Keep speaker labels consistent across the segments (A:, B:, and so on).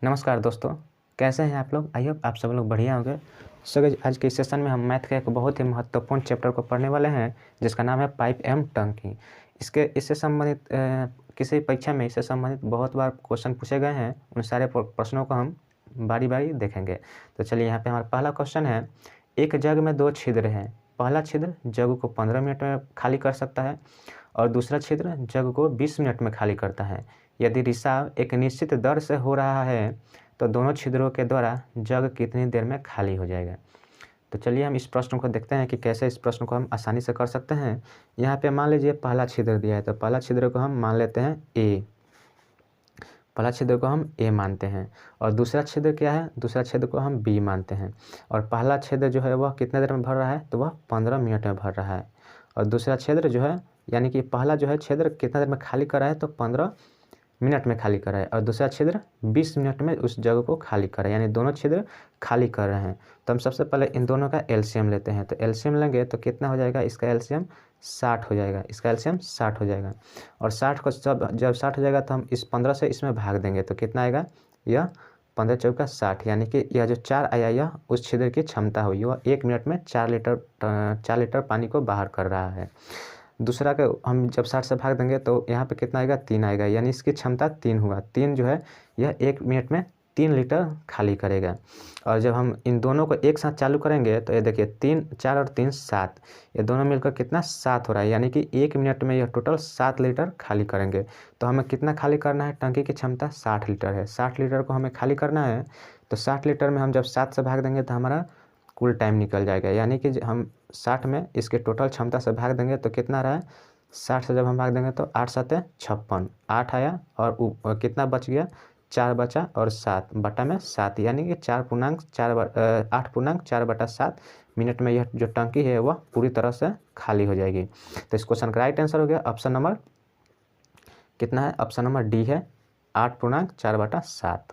A: नमस्कार दोस्तों, कैसे हैं आप लोग? आई होप आप सब लोग बढ़िया होंगे। सो गाइस, आज के इस सेशन में हम मैथ के एक बहुत ही महत्वपूर्ण चैप्टर को पढ़ने वाले हैं, जिसका नाम है पाइप एवं टंकी। इससे संबंधित किसी परीक्षा में इससे संबंधित बहुत बार क्वेश्चन पूछे गए हैं। उन सारे प्रश्नों को हम बारी बारी देखेंगे। तो चलिए, यहाँ पे हमारा पहला क्वेश्चन है, एक जग में 2 छिद्र हैं। पहला छिद्र जग को 15 मिनट में खाली कर सकता है और दूसरा छिद्र जग को 20 मिनट में खाली करता है। यदि रिसाव एक निश्चित दर से हो रहा है तो दोनों छिद्रों के द्वारा जग कितनी देर में खाली हो जाएगा। तो चलिए हम इस प्रश्न को देखते हैं कि कैसे इस प्रश्न को हम आसानी से कर सकते हैं। यहाँ पे मान लीजिए पहला छिद्र दिया है, तो पहला छिद्र को हम मान लेते हैं ए। पहला छिद्र को हम ए मानते हैं और दूसरा छिद्र क्या है? दूसरा छिद्र को हम बी मानते हैं। और पहला छिद्र जो है वह कितने देर में भर रहा है? तो वह 15 मिनट में भर रहा है। और दूसरा छिद्र जो है, यानी कि पहला जो है छिद्र कितना देर में खाली कर रहा है? तो 15 मिनट में खाली कर रहा है और दूसरा छिद्र 20 मिनट में उस जगह को खाली कर रहा है, यानी दोनों छिद्र खाली कर रहे हैं। तो हम सबसे पहले इन दोनों का एलसीएम लेते हैं। तो एलसीएम लेंगे तो कितना हो जाएगा? इसका एलसीएम 60 हो जाएगा। इसका एलसीएम 60 हो जाएगा और 60 को जब 60 हो जाएगा तो हम इस 15 से इसमें भाग देंगे तो कितना आएगा? यह 15 चौका 60, यानी कि यह जो 4 आया यह उस छिद्र की क्षमता हुई। वह 1 मिनट में 4 लीटर पानी को बाहर कर रहा है। दूसरा का हम जब 60 से भाग देंगे तो यहाँ पे कितना आएगा? 3 आएगा, यानी इसकी क्षमता 3 हुआ। 3 जो है यह 1 मिनट में 3 लीटर खाली करेगा। और जब हम इन दोनों को एक साथ चालू करेंगे तो ये देखिए 3 4 और 3 7, ये दोनों मिलकर कितना 7 हो रहा है, यानी कि 1 मिनट में यह टोटल 7 लीटर खाली करेंगे। तो हमें कितना खाली करना है? टंकी की क्षमता 60 लीटर है। 60 लीटर को हमें खाली करना है। तो 60 लीटर में हम जब 7 से भाग देंगे तो हमारा कुल टाइम निकल जाएगा, यानी कि हम 60 में इसके टोटल क्षमता से भाग देंगे तो कितना रहा है? 60 से जब हम भाग देंगे तो 8 7 56, 8 आया और कितना बच गया? 4 बचा और 7 बटा में 7, यानी कि 8.4/7 मिनट में यह जो टंकी है वह पूरी तरह से खाली हो जाएगी। तो इस क्वेश्चन का राइट आंसर हो गया ऑप्शन नंबर कितना है? ऑप्शन नंबर डी है, 8.4/7।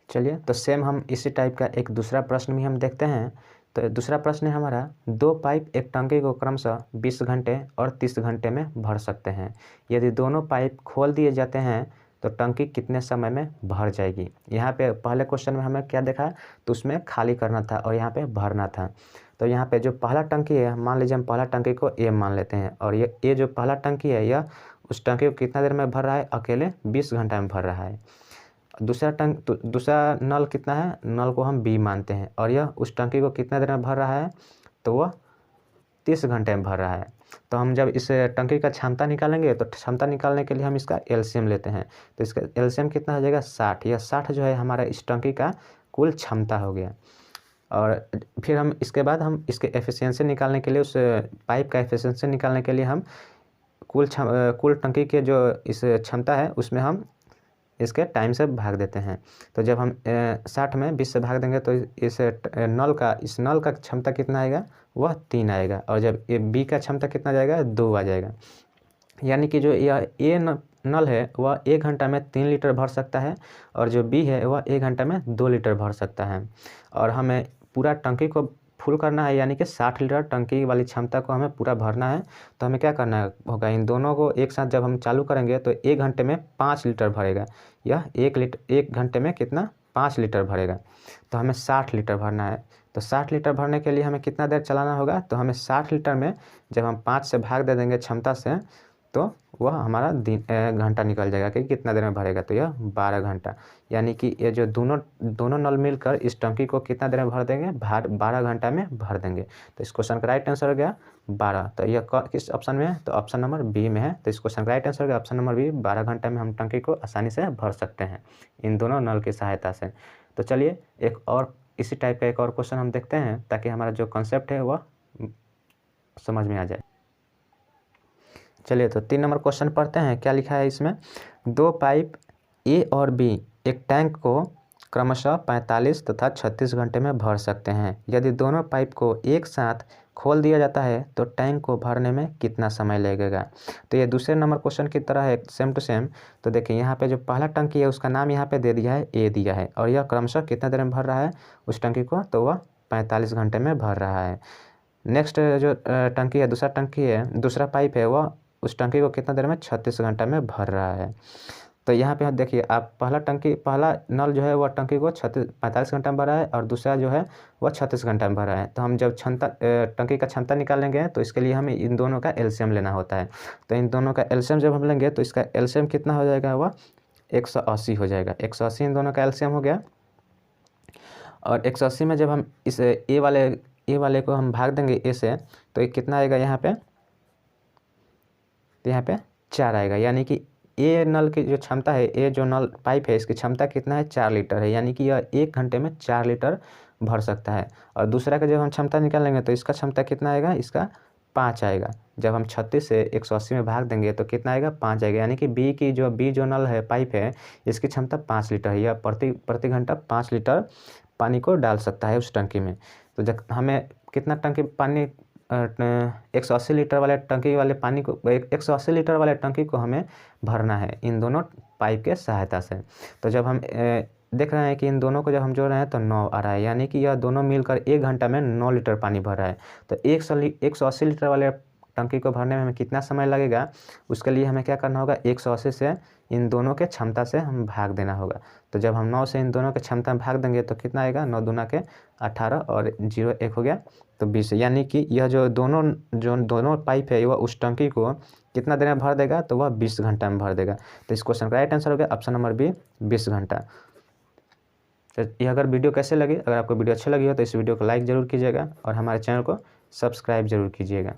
A: चलिए, तो सेम हम इसी टाइप का एक दूसरा प्रश्न भी हम देखते हैं। तो दूसरा प्रश्न है हमारा, 2 पाइप एक टंकी को क्रमशः 20 घंटे और 30 घंटे में भर सकते हैं। यदि दोनों पाइप खोल दिए जाते हैं तो टंकी कितने समय में भर जाएगी। यहाँ पे पहले क्वेश्चन में हमें क्या देखा? तो उसमें खाली करना था और यहाँ पे भरना था। तो यहाँ पे जो पहला टंकी है, मान लीजिए हम पहला टंकी को ए मान लेते हैं और ये जो पहला टंकी है यह उस टंकी को कितना देर में भर रहा है? अकेले 20 घंटा में भर रहा है। दूसरा नल कितना है? नल को हम बी मानते हैं और यह उस टंकी को कितना देर में भर रहा है? तो वह 30 घंटे में भर रहा है। तो हम जब इस टंकी का क्षमता निकालेंगे तो क्षमता निकालने के लिए हम इसका एलसीएम लेते हैं। तो इसका एलसीएम कितना हो जाएगा? 60। यह 60 जो है हमारा इस टंकी का कुल क्षमता हो गया। और फिर हम इसके बाद हम इसके एफिशिएंसी निकालने के लिए, उस पाइप का एफिशिएंसी निकालने के लिए हम कुल टंकी के जो इस क्षमता है उसमें हम इसके टाइम से भाग देते हैं। तो जब हम 60 में 20 से भाग देंगे तो इस नल का क्षमता कितना आएगा? वह 3 आएगा। और जब ये बी का क्षमता कितना जाएगा? 2 आ जाएगा। यानी कि जो यह नल है वह 1 घंटा में 3 लीटर भर सकता है और जो बी है वह 1 घंटा में 2 लीटर भर सकता है। और हमें पूरा टंकी को फुल करना है, यानी कि 60 लीटर टंकी वाली क्षमता को हमें पूरा भरना है। तो हमें क्या करना होगा? इन दोनों को एक साथ जब हम चालू करेंगे तो 1 घंटे में 5 लीटर भरेगा। यह 1 घंटे में कितना? 5 लीटर भरेगा। तो हमें 60 लीटर भरना है। तो 60 लीटर भरने के लिए हमें कितना देर चलाना होगा? तो हमें 60 लीटर में जब हम 5 से भाग दे देंगे क्षमता से तो वह हमारा घंटा निकल जाएगा कि कितना देर में भरेगा। तो यह 12 घंटा, यानी कि ये जो दोनों नल मिलकर इस टंकी को कितना देर में भर देंगे? 12 घंटा में भर देंगे। तो इस क्वेश्चन का राइट आंसर हो गया 12। तो यह किस ऑप्शन में है? तो ऑप्शन नंबर बी में है। तो इस क्वेश्चन का राइट आंसर हो गया ऑप्शन नंबर बी, 12 घंटा में हम टंकी को आसानी से भर सकते हैं इन दोनों नल की सहायता से। तो चलिए एक और इसी टाइप का एक और क्वेश्चन हम देखते हैं ताकि हमारा जो कंसेप्ट है वह समझ में आ जाए। चलिए, तो 3 नंबर क्वेश्चन पढ़ते हैं। क्या लिखा है इसमें? 2 पाइप ए और बी एक टैंक को क्रमशः 45 तथा 36 घंटे में भर सकते हैं। यदि दोनों पाइप को एक साथ खोल दिया जाता है तो टैंक को भरने में कितना समय लगेगा। तो ये दूसरे नंबर क्वेश्चन की तरह है, सेम टू सेम। तो देखिए यहाँ पे जो पहला टंकी है उसका नाम यहाँ पे दे दिया है, ए दिया है, और यह क्रमशः कितना देर में भर रहा है उस टंकी को? तो वह 45 घंटे में भर रहा है। नेक्स्ट जो टंकी है, दूसरा पाइप है, वह उस टंकी को कितना देर में? 36 घंटा में भर रहा है। तो यहाँ पे देखिए आप पहला नल जो है वह टंकी को 45 घंटा में भरा है और दूसरा जो है वह 36 घंटा में भरा है। तो हम जब टंकी का क्षमता निकालेंगे तो इसके लिए हमें इन दोनों का एलसीएम लेना होता है। तो इन दोनों का एलसीएम जब हम लेंगे तो इसका एलसीएम कितना हो जाएगा, वह 180 हो जाएगा। 180 इन दोनों का एलसीएम हो गया। और 180 में जब हम इस ए वाले को हम भाग देंगे ए से, तो ये कितना आएगा यहाँ पे, तो यहाँ पे 4 आएगा। यानी कि ए नल की जो क्षमता है, ए जो नल पाइप है इसकी क्षमता कितना है, 4 लीटर है। यानी कि यह 1 घंटे में 4 लीटर भर सकता है। और दूसरा का जब हम क्षमता निकालेंगे तो इसका क्षमता कितना आएगा, इसका 5 आएगा। जब हम 36 से 180 में भाग देंगे तो कितना आएगा, 5 आएगा। यानी कि बी जो नल है, पाइप है, इसकी क्षमता 5 लीटर है। यह प्रति घंटा 5 लीटर पानी को डाल सकता है उस टंकी में। तो जब हमें कितना टंकी पानी 180 लीटर वाले टंकी वाले पानी को 180 लीटर वाले टंकी को हमें भरना है इन दोनों पाइप के सहायता से। तो जब हम देख रहे हैं कि इन दोनों को जब हम जोड़ रहे हैं तो 9 आ रहा है। यानी कि यह दोनों मिलकर 1 घंटा में 9 लीटर पानी भर रहा है। तो 180 लीटर वाले टंकी को भरने में हमें कितना समय लगेगा, उसके लिए हमें क्या करना होगा, 180 से इन दोनों के क्षमता से हम भाग देना होगा। तो जब हम 9 से इन दोनों के क्षमता में भाग देंगे तो कितना आएगा, 9 दूना के 18 और 0 1 हो गया तो 20। यानी कि यह जो दोनों पाइप है वह उस टंकी को कितना देर में भर देगा, तो वह 20 घंटा में भर देगा। तो इस क्वेश्चन का राइट आंसर हो गया ऑप्शन नंबर बी, 20 घंटा। तो यह अगर वीडियो कैसे लगी, अगर आपको वीडियो अच्छी लगी हो तो इस वीडियो को लाइक ज़रूर कीजिएगा और हमारे चैनल को सब्सक्राइब जरूर कीजिएगा।